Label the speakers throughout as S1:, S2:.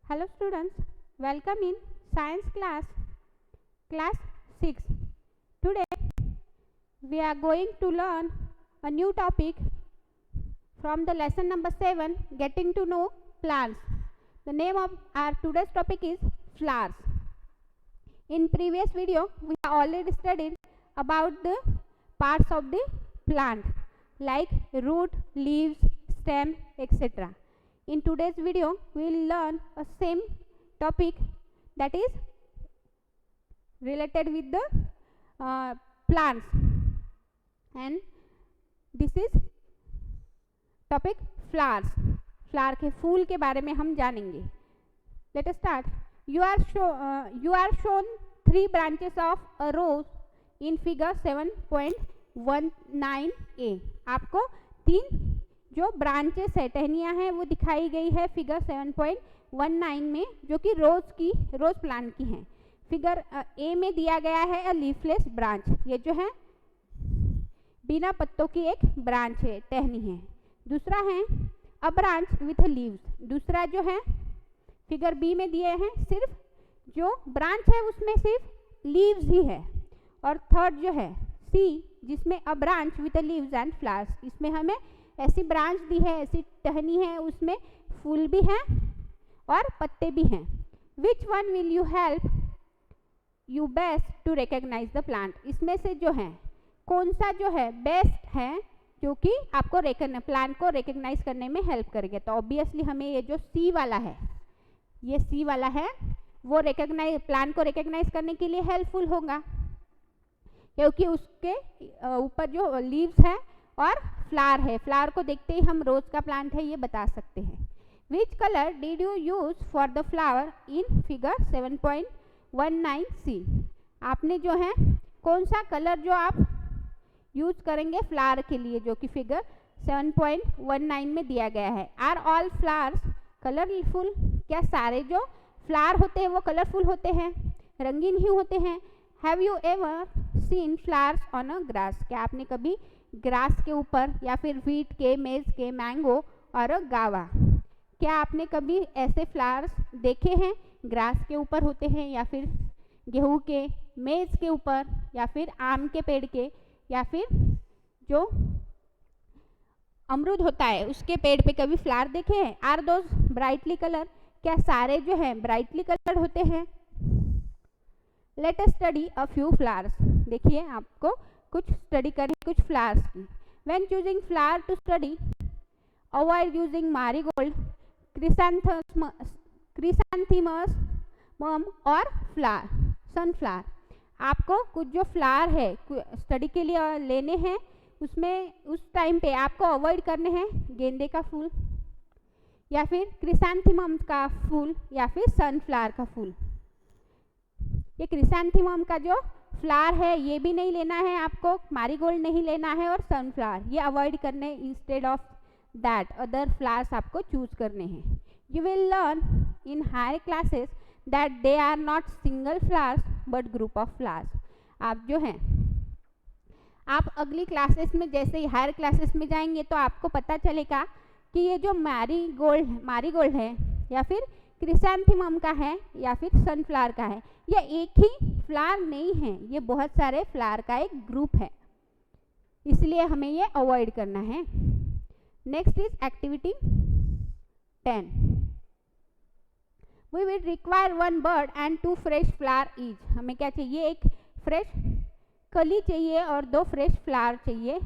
S1: Hello students, welcome in science class 6. Today we are going to learn a new topic from the lesson number 7, getting to know plants. The name of our today's topic is flowers. In previous video we have already studied about the parts of the plant like root, leaves, stem, etc. In today's video we will learn a same topic that is related with the plants, and this is topic flowers. Flower के फूल के बारे में हम जानेंगे. Let us start. You are shown 3 branches of a rose in figure 7.19a. आपको 3 जो branches है, टहनियाँ हैं, वो दिखाई गई है फिगर 7.19 में, जो कि रोज प्लांट की हैं. फिगर ए में दिया गया है अ लीफलेस ब्रांच. ये जो है बिना पत्तों की एक ब्रांच है, टहनी है. दूसरा है अ ब्रांच विथ लीव्स. दूसरा जो है फिगर बी में दिए हैं, सिर्फ जो ब्रांच है उसमें सिर्फ लीव्स ही है. और थर्ड जो है सी, जिसमें a branch with leaves and flowers. इसमें हमें ऐसी ब्रांच दी है, ऐसी टहनी है, उसमें फूल भी हैं और पत्ते भी हैं. Which one will you help you best to recognise the plant. इसमें से जो है कौन सा जो है बेस्ट है जो कि आपको प्लांट को रिकॉग्नाइज करने में हेल्प करेगा. तो ऑब्वियसली हमें ये जो सी वाला है, ये सी वाला है, वो प्लांट को रिकॉग्नाइज करने के लिए हेल्पफुल होगा, क्योंकि उसके ऊपर जो लीव्स है और फ्लावर है. फ्लावर को देखते ही हम रोज का प्लांट है ये बता सकते हैं. Which colour did you use for the flower in figure 7.19c. आपने जो है कौन सा कलर जो आप यूज करेंगे फ्लावर के लिए, जो कि फिगर 7.19 में दिया गया है. Are all flowers colourful. क्या सारे जो फ्लावर होते हैं वो कलरफुल होते हैं, रंगीन ही होते हैं. Have you ever seen flowers on a grass. क्या आपने कभी ग्रास के ऊपर या फिर व्हीट के, मेज के, मैंगो और गावा, क्या आपने कभी ऐसे फ्लावर्स देखे हैं? ग्रास के ऊपर होते हैं या फिर गेहूं के, मेज के ऊपर, या फिर आम के पेड़ के, या फिर जो अमरूद होता है उसके पेड़ पे कभी फ्लावर देखे हैं? Are those brightly colour. क्या सारे जो है ब्राइटली कलर होते हैं? Let us study a few flowers. देखिए आपको कुछ स्टडी करनी कुछ फ्लावर्स की. When choosing flower to study avoid using marigold, chrysanthemums और सनफ्लावर. आपको कुछ जो फ्लावर है स्टडी के लिए लेने हैं, उसमें उस टाइम पे आपको अवॉइड करने हैं गेंदे का फूल, या फिर क्रिसैंथेमम का फूल, या फिर सनफ्लावर का फूल. ये क्रिसैंथेमम का जो फ्लावर है ये भी नहीं लेना है आपको, मैरीगोल्ड नहीं लेना है, और सनफ्लावर ये अवॉइड करने. Instead of that other flowers आपको चूज करने हैं. You will learn in higher classes that they are not single flowers but group of flowers. आप जो हैं आप अगली क्लासेस में, जैसे ही हायर क्लासेस में जाएंगे तो आपको पता चलेगा कि ये जो मैरीगोल्ड है या फिर क्रिसैंथेमम का है या फिर सनफ्लावर का है, ये एक ही फ्लावर नहीं है, ये बहुत सारे फ्लावर का एक ग्रुप है, इसलिए हमें ये अवॉइड करना है. Next is activity 10. We will require 1 bird and 2 fresh flower each. हमें क्या चाहिए? एक फ्रेश कली चाहिए और 2 फ्रेश फ्लावर चाहिए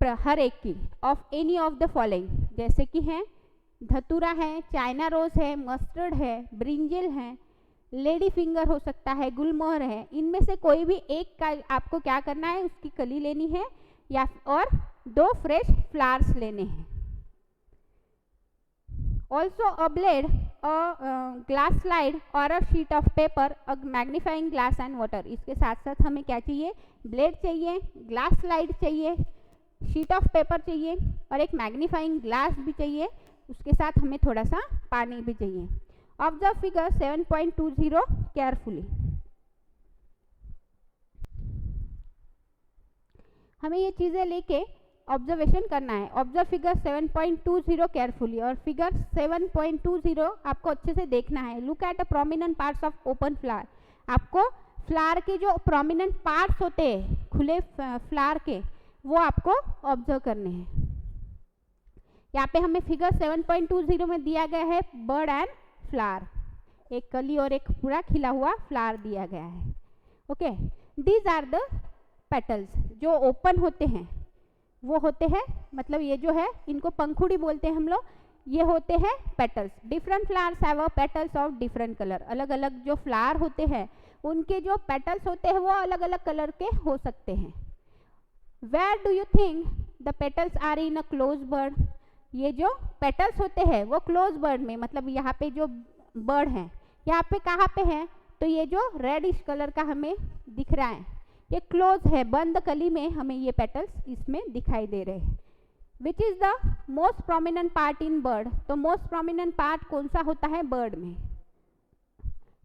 S1: हर एक की. Of any of the following, जैसे कि हैं धतूरा है, चाइना रोज है, मस्टर्ड है, ब्रिंजल है, लेडी फिंगर हो सकता है, गुलमोहर है. इनमें से कोई भी एक का आपको क्या करना है, उसकी कली लेनी है या और 2 फ्रेश फ्लावर्स लेने हैं. Also a blade, glass slide और a sheet of paper, a magnifying glass and water. इसके साथ साथ हमें क्या चाहिए? ब्लेड चाहिए, ग्लास स्लाइड चाहिए, शीट ऑफ पेपर चाहिए और एक मैग्नीफाइंग ग्लास भी चाहिए. उसके साथ हमें थोड़ा सा पानी भी चाहिए. Observe figure 7.20 carefully. हमें ये चीज़ें लेके ऑब्जर्वेशन करना है। ऑब्जर्व फिगर 7.20 केयरफुली, और फिगर 7.20 आपको अच्छे से देखना है। Look at the prominent parts of open flower. आपको फ्लावर के जो प्रोमिनेंट पार्ट्स होते हैं खुले फ्लावर के, वो आपको ऑब्जर्व करने हैं। यहाँ पे हमें फिगर 7.20 में दिया गया है बर्ड एंड फ्लावर, एक कली और एक पूरा खिला हुआ फ्लावर दिया गया है। Okay, these are the petals. जो ओपन होते हैं वो होते हैं, मतलब ये जो है इनको पंखुड़ी बोलते हैं हम लोग, ये होते हैं petals. Different flowers have a petals of different colour. अलग अलग जो फ्लावर होते हैं उनके जो पेटल्स होते हैं वो अलग अलग कलर के हो सकते हैं। Where do you think the petals are in a close bird. ये जो पेटल्स होते हैं वो क्लोज बर्ड में, मतलब यहाँ पे जो बर्ड है यहाँ पे कहाँ पे है, तो ये जो रेडिश कलर का हमें दिख रहा है ये क्लोज है, बंद कली में हमें ये पेटल्स इसमें दिखाई दे रहे हैं। Which is the most prominent part in bird. तो मोस्ट प्रोमिनेंट पार्ट कौन सा होता है बर्ड में।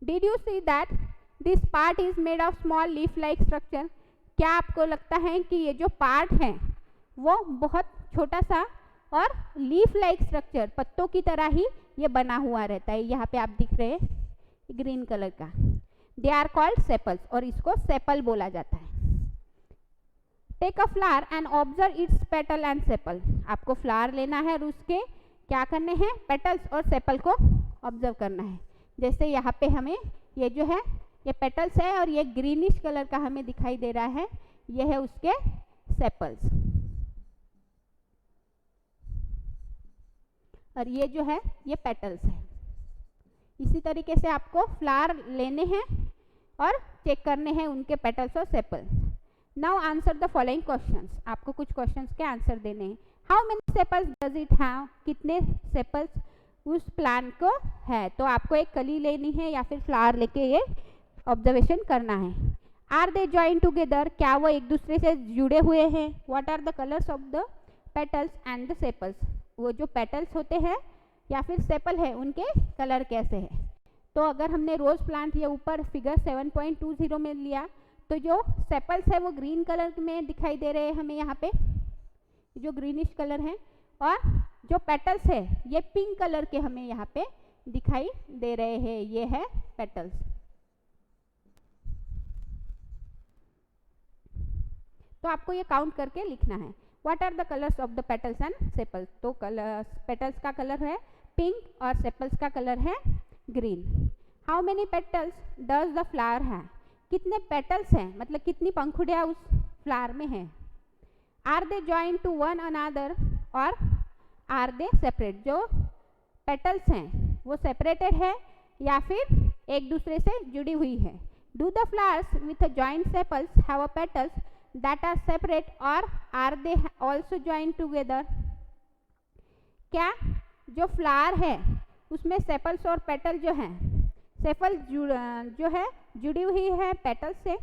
S1: Did you see that this part is made of small leaf like structure. क्या आपको लगता है कि ये जो पार्ट है वो बहुत छोटा सा और लीफ लाइक स्ट्रक्चर, पत्तों की तरह ही ये बना हुआ रहता है। यहाँ पे आप दिख रहे हैं ग्रीन कलर का, दे आर कॉल्ड सेपल्स, और इसको सेपल बोला जाता है। Take a flower and observe its petal and sepal. आपको फ्लावर लेना है और उसके क्या करने हैं, पेटल्स और सेपल को ऑब्जर्व करना है। जैसे यहाँ पे हमें ये जो है ये पेटल्स है और ये ग्रीनिश कलर का हमें दिखाई दे रहा है, ये है उसके सेपल्स, और ये जो है ये पेटल्स है। इसी तरीके से आपको फ्लावर लेने हैं और चेक करने हैं उनके पेटल्स और sepal. Now answer the following questions. आपको कुछ क्वेश्चंस के आंसर देने हैं। How many sepals does it have. कितने सेपल्स उस प्लांट को है। तो आपको एक कली लेनी है या फिर फ्लावर लेके ये ऑब्जर्वेशन करना है। Are they join together. क्या वो एक दूसरे से जुड़े हुए हैं। What are the colours of the petals and the sepals. वो जो पेटल्स होते हैं या फिर सेपल है उनके कलर कैसे है। तो अगर हमने रोज प्लांट ये ऊपर फिगर 7.20 में लिया तो जो सेपल्स है वो ग्रीन कलर में दिखाई दे रहे हैं हमें यहाँ पे, जो ग्रीनिश कलर है, और जो पेटल्स है ये पिंक कलर के हमें यहाँ पे दिखाई दे रहे हैं, ये है पेटल्स। तो आपको ये काउंट करके लिखना है। What are the colours of the petals and sepals. तो कलर्स, पेटल्स का कलर है पिंक और सेपल्स का कलर है green. How many petals does the flower have. कितने पेटल्स हैं, मतलब कितनी पंखुड़ियाँ उस फ्लावर में हैं। Are they join to one another और आर दे सेपरेट। जो पेटल्स हैं वो सेपरेटेड है या फिर एक दूसरे से जुड़ी हुई है। Do the flowers with joint sepals have a petals that are separate or are they also joined together। क्या जो फ्लावर है उसमें सेपल्स और पेटल जो है, सेपल जो है जुड़ी हुई है पेटल से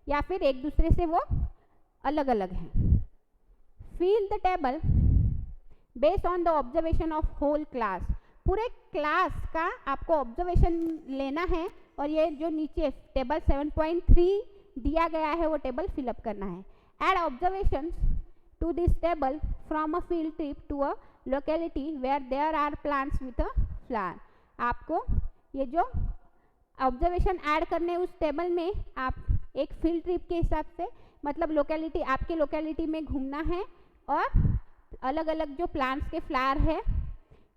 S1: या फिर एक दूसरे से वो अलग अलग है। Fill the table based on the observation of whole class. पूरे क्लास का आपको ऑब्जर्वेशन लेना है और ये जो नीचे टेबल 7.3 दिया गया है वो टेबल फिलअप करना है। Add observations to this table from a field trip to a locality where there are plants with a flower. आपको ये जो ऑब्जर्वेशन ऐड करने उस टेबल में आप एक फील्ड ट्रिप के हिसाब से, मतलब लोकेलिटी, आपके लोकेलिटी में घूमना है और अलग अलग जो प्लांट्स के फ्लावर है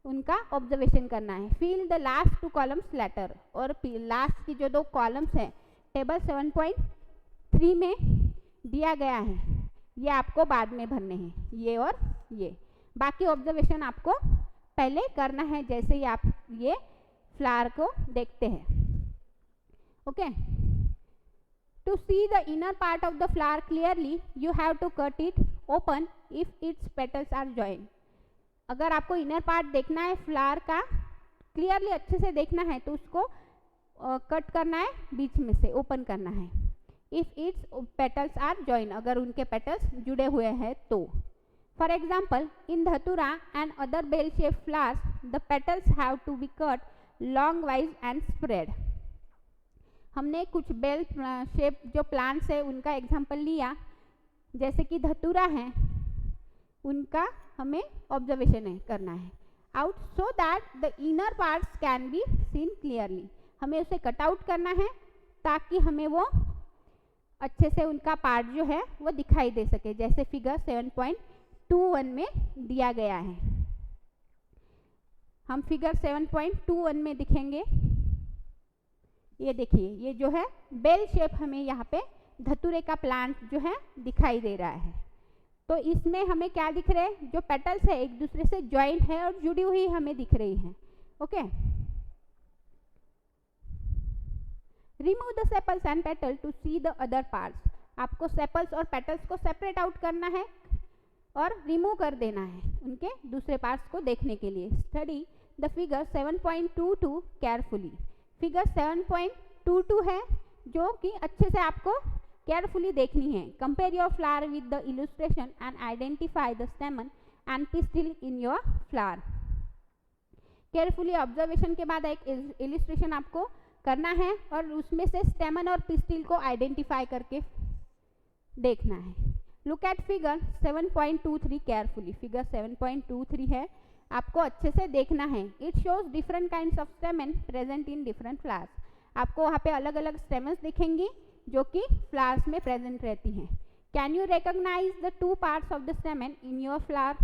S1: उनका ऑब्जर्वेशन करना है। Fill the last 2 columns later. और लास्ट की जो 2 कॉलम्स हैं टेबल 7.3 में दिया गया है, ये आपको बाद में भरने हैं, ये और ये। बाकी ऑब्जर्वेशन आपको पहले करना है जैसे ही आप ये फ्लावर को देखते हैं। Okay, to see the inner part of the flower clearly you have to cut it open if its petals are joint. अगर आपको इनर पार्ट देखना है फ्लावर का क्लियरली अच्छे से देखना है तो उसको कट करना है, बीच में से ओपन करना है। If its petals are join, अगर उनके पेटल्स जुड़े हुए हैं तो। For example in datura and other bell shape flowers the petals have to be cut long wise and spread. हमने कुछ बेल शेप जो प्लांट्स है उनका एग्जाम्पल लिया, जैसे कि धतूरा है, उनका हमें ऑब्जर्वेशन करना है out, so that the inner parts can be seen clearly. हमें उसे कट आउट करना है ताकि हमें वो अच्छे से उनका पार्ट जो है वो दिखाई दे सके, जैसे फिगर 7.21 में दिया गया है। हम फिगर 7.21 में दिखेंगे, ये देखिए, ये जो है बेल शेप हमें यहाँ पे धतूरे का प्लांट जो है दिखाई दे रहा है। तो इसमें हमें क्या दिख रहे हैं, जो पेटल्स है एक दूसरे से ज्वाइंट है और जुड़ी हुई हमें दिख रही हैं। Okay, remove the sepals and petal to see the other parts. आपको सेपल्स और पेटल्स को सेपरेट आउट करना है और रिमूव कर देना है उनके दूसरे पार्ट्स को देखने के लिए। Study the figure 7.22 carefully. Figure 7.22 है जो कि अच्छे से आपको केयरफुली देखनी है। Compare your flower with the illustration and identify the स्टेमन and pistil in your flower. Carefully observation के बाद एक इलस्ट्रेशन आपको करना है और उसमें से स्टेमन और पिस्टिल को आइडेंटिफाई करके देखना है। Look at figure 7.23 carefully. Figure 7.23 है, आपको अच्छे से देखना है। It shows different kinds of स्टेमन present in different flowers. आपको वहाँ पे अलग अलग स्टेमन्स दिखेंगी जो कि फ्लावर्स में प्रेजेंट रहती हैं। Can you recognise the two parts of the stamen in your flower.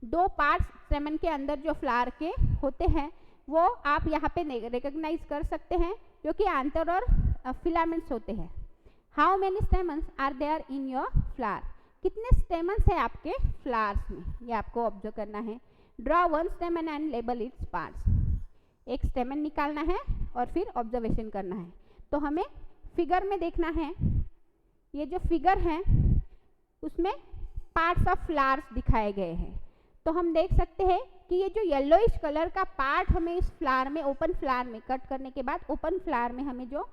S1: दो पार्ट्स स्टेमन के अंदर जो फ्लावर के होते हैं वो आप यहाँ पे रिकॉग्नाइज कर सकते हैं, जो कि एंथर और फिलामेंट्स होते हैं। How many stamens are there in your flower. कितने स्टेमन्स है आपके फ्लावर्स में, ये आपको ऑब्जर्व करना है। Draw one stamen and label its parts. एक स्टेमन निकालना है और फिर ऑब्जर्वेशन करना है। तो हमें फिगर में देखना है, ये जो फिगर है उसमें पार्ट्स ऑफ फ्लावर्स दिखाए गए हैं। तो हम देख सकते हैं कि ये जो येलोइश कलर का पार्ट हमें इस फ्लावर में, ओपन फ्लावर में कट करने के बाद ओपन फ्लावर में हमें जो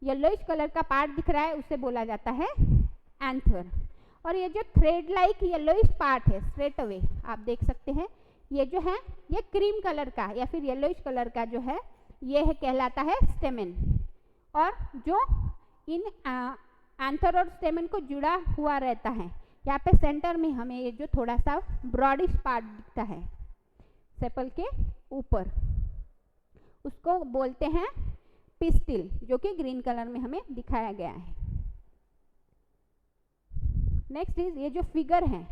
S1: येलोइश कलर का पार्ट दिख रहा है उसे बोला जाता है एंथर। और ये जो थ्रेड लाइक येलोइश पार्ट है स्ट्रेट अवे आप देख सकते हैं, ये जो है ये क्रीम कलर का या फिर येलोइश कलर का जो है ये है कहलाता है स्टेमन। और जो इन एंथर और स्टेमन को जुड़ा हुआ रहता है, यहाँ पे सेंटर में हमें ये जो थोड़ा सा ब्रॉडिश पार्ट दिखता है सेपल के ऊपर, उसको बोलते हैं पिस्टिल, जो कि ग्रीन कलर में हमें दिखाया गया है। नेक्स्ट इज ये जो फिगर है,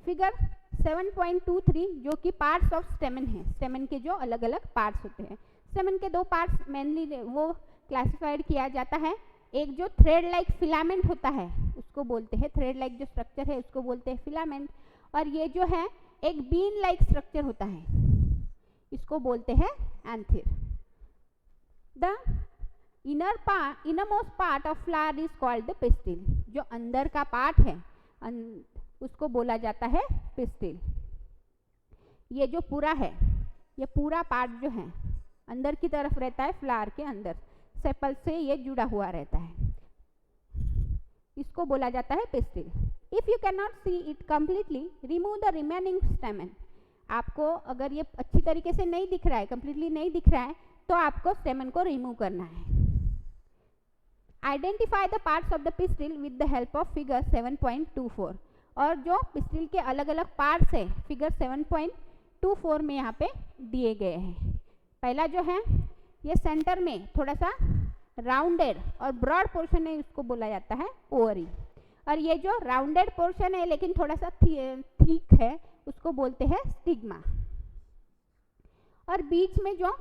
S1: फिगर 7.23 जो कि पार्ट्स ऑफ स्टेमन है। स्टेमन के जो अलग अलग पार्ट्स होते हैं, स्टेमन के दो पार्ट्स मेनली वो क्लासिफाइड किया जाता है। एक जो थ्रेड लाइक फिलामेंट होता है उसको बोलते हैं, थ्रेड लाइक जो स्ट्रक्चर है उसको बोलते हैं फिलामेंट। और ये जो है एक बीन लाइक स्ट्रक्चर होता है, इसको बोलते हैं anther. The innermost part of flower is called the pistil. जो अंदर का पार्ट है उसको बोला जाता है पिस्टिल। ये जो पूरा है, ये पूरा पार्ट जो है अंदर की तरफ रहता है, फ्लावर के अंदर सेपल से ये जुड़ा हुआ रहता है, इसको बोला जाता है pistil. If you can not see it completely, remove the remaining स्टेमन। आपको अगर ये अच्छी तरीके से नहीं दिख रहा है, कंप्लीटली नहीं दिख रहा है, तो आपको स्टेमन को रिमूव करना है। Identify the parts of the pistil with the help of figure 7.24। और जो पिस्टिल के अलग अलग पार्ट्स है फिगर 7.24 में यहाँ पे दिए गए हैं। पहला जो है ये सेंटर में थोड़ा सा राउंडेड और ब्रॉड पोर्शन है, उसको बोला जाता है ओवरी। और ये जो राउंडेड पोर्शन है लेकिन थोड़ा सा थिक है, उसको बोलते हैं स्टिग्मा। और बीच में जो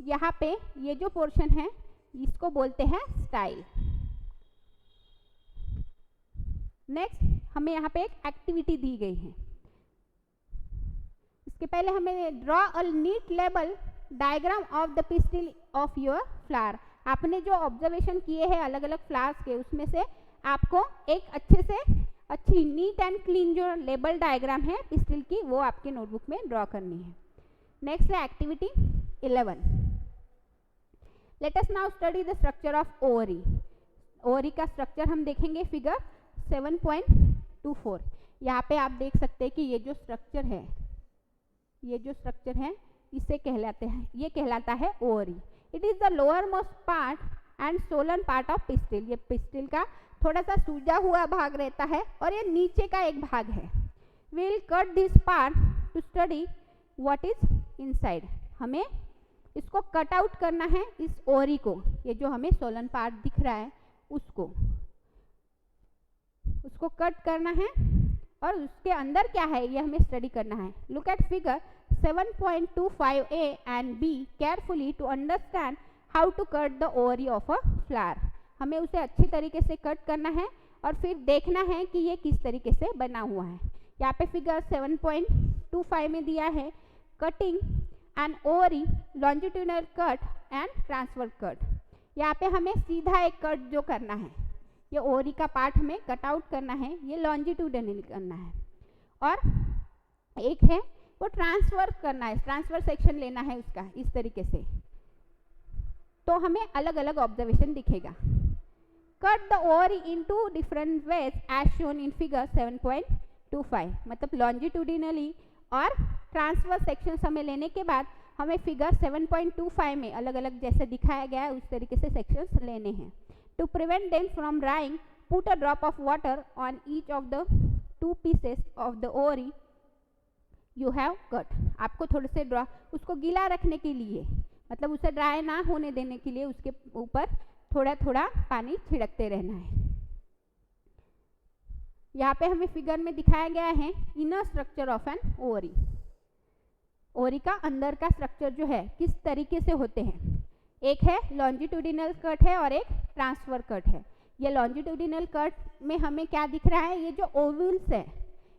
S1: यहाँ पे ये जो पोर्शन है इसको बोलते हैं स्टाइल। नेक्स्ट हमें यहाँ पे एक एक्टिविटी दी गई है। इसके पहले हमें draw a neat label diagram of the pistil of your flower. आपने जो ऑब्जर्वेशन किए हैं अलग अलग फ्लावर्स के, उसमें से आपको एक अच्छी नीट एंड क्लीन जो लेबल डायग्राम है पिस्टिल की, वो आपके नोटबुक में ड्रॉ करनी है। नेक्स्ट है activity 11। Let us now study the structure of ovary. Ovary का स्ट्रक्चर हम देखेंगे फिगर 7.24। यहाँ पे आप देख सकते हैं कि ये जो स्ट्रक्चर है इसे कहलाता है ovary. It is the lower most part and Solan part of pistil. ये पिस्टिल का थोड़ा सा सूजा हुआ भाग रहता है और ये नीचे का एक भाग है। We will cut this part to study what is inside. हमें इसको कट आउट करना है, इस ओरी को, ये जो हमें सोलन पार्ट दिख रहा है उसको कट करना है और उसके अंदर क्या है ये हमें स्टडी करना है। Look at figure 7.25a and b carefully to understand how to cut the ovary of a flower. हमें उसे अच्छी तरीके से कट करना है और फिर देखना है कि ये किस तरीके से बना हुआ है। यहाँ पे फिगर 7.25 में दिया है cutting an ovary longitudinal cut and transfer cut. यहाँ पे हमें सीधा एक कट जो करना है, ये ओवरी का पार्ट हमें कट आउट करना है, ये लॉन्जिट्यूडनली करना है, और एक है वो ट्रांसफर करना है, ट्रांसफर सेक्शन लेना है उसका इस तरीके से। तो हमें अलग अलग ऑब्जर्वेशन दिखेगा। Cut the ovary into different ways as shown in figure 7.25। मतलब लॉन्जिट्यूडिनली और ट्रांसफर सेक्शन हमें लेने के बाद हमें फिगर 7.25 में अलग अलग जैसे दिखाया गया है उस तरीके से सेक्शंस लेने हैं। To prevent them from drying, put a drop of water on each of the two pieces of the ovary you have cut। आपको थोड़े से उसको गीला रखने के लिए, मतलब उसे ड्राई ना होने देने के लिए उसके ऊपर थोड़ा थोड़ा पानी छिड़कते रहना है। यहाँ पे हमें फिगर में दिखाया गया है inner structure of an ovary. Ovary का अंदर का स्ट्रक्चर जो है किस तरीके से होते हैं। एक है लॉन्जिट्यूडिनल कट है और एक ट्रांसफर कट है। ये लॉन्जिट्यूडिनल कट में हमें क्या दिख रहा है, ये जो ओवल्स है,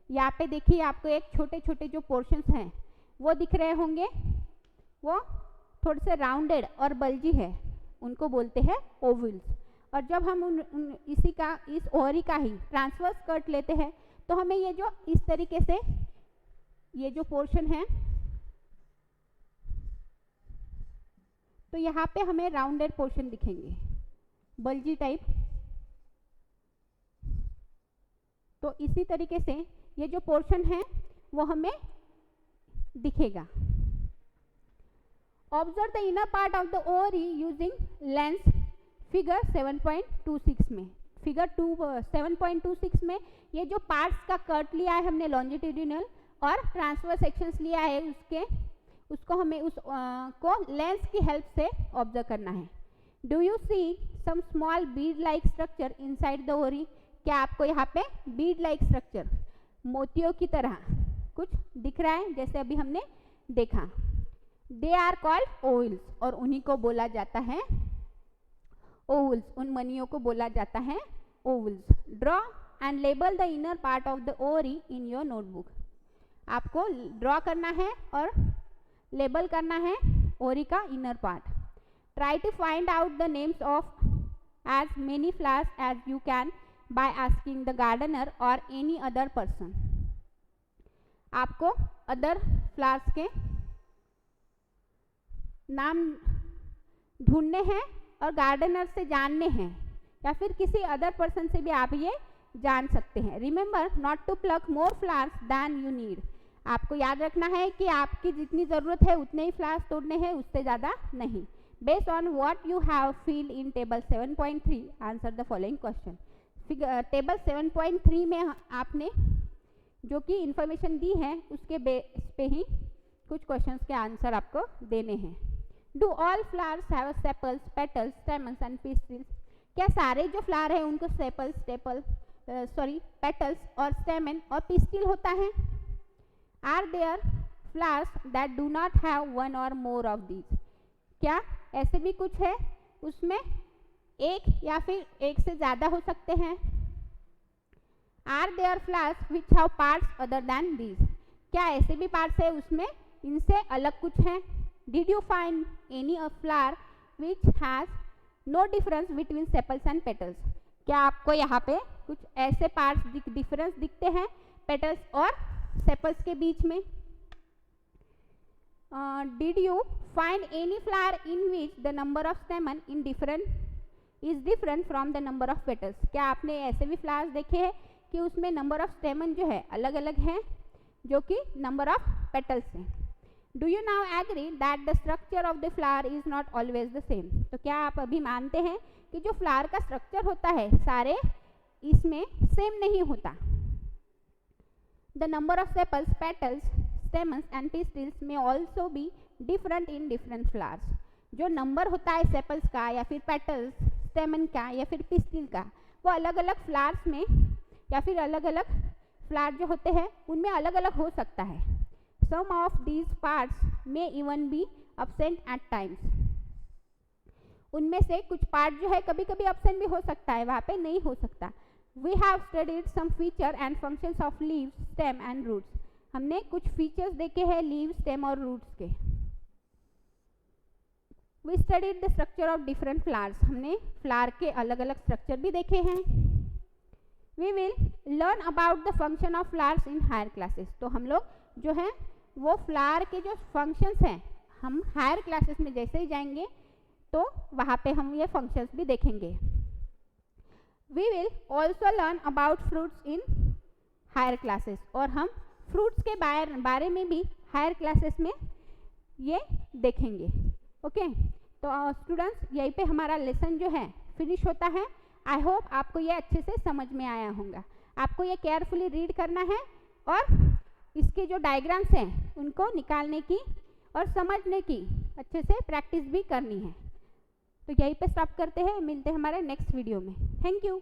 S1: यहाँ पे देखिए आपको एक छोटे छोटे जो पोर्शंस हैं वो दिख रहे होंगे, वो थोड़े से राउंडेड और बल्जी है, उनको बोलते हैं ओवल्स। और जब हम इस ओवरी का ही ट्रांसफर कट लेते हैं तो हमें ये जो इस तरीके से ये जो पोर्शन है, तो यहाँ पे हमें राउंडेड पोर्शन दिखेंगे, बल्जी टाइप। तो इसी तरीके से ये जो पोर्शन है वो हमें दिखेगा। Observe the inner part of the ovary using lens figure 7.26 में। फिगर 7.26 में ये जो पार्ट्स का कट लिया है हमने लॉन्जिट्यूडिनल और ट्रांसफर सेक्शंस लिया है उसको हमें को लेंस की हेल्प से ऑब्जर्व करना है। Do you see some small bead like structure inside the ovary. क्या आपको यहाँ पे बीड लाइक स्ट्रक्चर, मोतियों की तरह कुछ दिख रहा है, जैसे अभी हमने देखा। दे आर कॉल्ड ओवल्स, और उन्हीं को बोला जाता है ओवल्स, उन मनियों को बोला जाता है ovules. Draw and label the inner part of the ovary in your notebook. आपको ड्रॉ करना है और लेबल करना है ओवरी का inner part. Try to find out the names of as many flowers as you can by asking the gardener or any other person. आपको other flowers के नाम ढूंढने हैं और गार्डनर से जानने हैं, या फिर किसी अदर पर्सन से भी आप ये जान सकते हैं। Remember not to pluck more flowers than you need. आपको याद रखना है कि आपकी जितनी ज़रूरत है उतने ही फ्लावर्स तोड़ने हैं, उससे ज़्यादा नहीं। Based on what you have field in table 7.3 answer the following question. Table 7.3 में आपने जो कि इंफॉर्मेशन दी है उसके बेस पे ही कुछ क्वेश्चंस के आंसर आपको देने हैं। Do all flowers have sepals, petals, stamens and pistils. क्या सारे जो फ्लावर हैं उनको पेटल्स और स्टेमन और पिस्टिल होता है। Are there flowers that do not have one or more of these. क्या ऐसे भी कुछ है उसमें एक या फिर एक से ज़्यादा हो सकते हैं। Are there flowers which have parts other than these. क्या ऐसे भी पार्ट्स है उसमें इनसे अलग कुछ है। Did you find any a flower which has no difference between sepals and petals. क्या आपको यहाँ पे कुछ ऐसे पार्ट्स डिफरेंस दिखते हैं पेटल्स और सेपल्स के बीच में। Did you find any flower in which the number of स्टेमन in different from the number of petals. क्या आपने ऐसे भी फ्लावर्स देखे हैं कि उसमें नंबर ऑफ स्टेमन जो है अलग अलग हैं जो कि नंबर ऑफ पेटल्स हैं। Do you now agree that the structure of the flower is not always the same. तो क्या आप अभी मानते हैं कि जो फ्लावर का स्ट्रक्चर होता है सारे इसमें सेम नहीं होता। The number of sepals, petals, stamens and pistils may also be different in different flowers. जो नंबर होता है सेपल्स का या फिर पेटल्स, स्टेमन का या फिर पिस्टिल का, वो अलग अलग फ्लावर्स में या फिर अलग अलग फ्लावर जो होते हैं उनमें अलग अलग हो सकता है। Some of these parts may even be absent at times. उनमें से कुछ पार्ट जो है कभी कभी absent भी हो सकता है, वहाँ पे नहीं हो सकता। We have studied some feature and functions of leaves, stem and roots। हमने कुछ फीचर्स देखे हैं लीव, स्टेम और रूट्स के। We studied the structure of different flowers। हमने फ्लावर के अलग अलग स्ट्रक्चर भी देखे हैं। We will learn about the function of flowers in higher classes। तो हम लोग जो है वो फ्लावर के जो फंक्शंस हैं हम हायर क्लासेस में जैसे ही जाएंगे तो वहाँ पे हम ये फंक्शंस भी देखेंगे। We will also learn about fruits in higher classes। और हम फ्रूट्स के बारे में भी हायर क्लासेस में ये देखेंगे। ओके तो स्टूडेंट्स यहीं पे हमारा लेसन जो है फिनिश होता है। आई होप आपको ये अच्छे से समझ में आया होगा। आपको ये केयरफुली रीड करना है और इसके जो डायग्राम्स हैं उनको निकालने की और समझने की अच्छे से प्रैक्टिस भी करनी है। तो यहीं पे स्टॉप करते हैं, मिलते हैं हमारे नेक्स्ट वीडियो में। Thank you.